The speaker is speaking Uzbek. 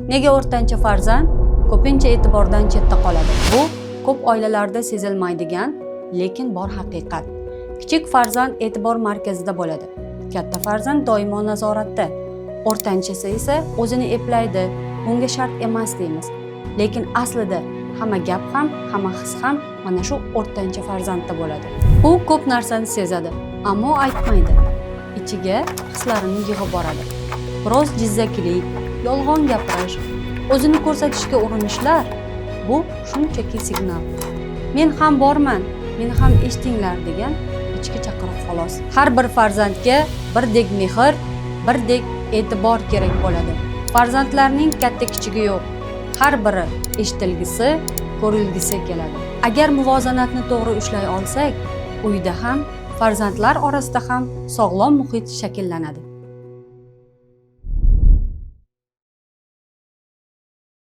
Nega o'rtancha farzand ko'pincha e'tibordan chetda qoladi? Bu ko'p oilalarda sezilmaydigan, lekin bor haqiqat. Kichik farzand e'tibor markazida bo'ladi. Katta farzand doimo nazoratda. O'rtanchasi esa o'zini eplaydi. Bunga shart emas deymiz. Lekin aslida hamma gap ham, hamma his ham mana shu o'rtancha farzandda bo'ladi. U ko'p narsani sezadi, ammo aytmaydi. Ichiga hislarini yig'ib boradi. Biroz jizzakilik, yolg'on gapirish, o'zini ko'rsatishga urinishlar bu shunchaki signal. Men ham borman, meni ham eshitinglar degan ichki chaqiriq xolos. Har bir farzandga birdek mehr, birdek e'tibor kerak bo'ladi. Farzandlarning katta kichigi yo'q. Har biri eshitilgisi, ko'rilgisi keladi. Agar muvozanatni to'g'ri ushlay olsak, uyda ham, farzandlar orasida ham sog'lom muhit shakllanadi.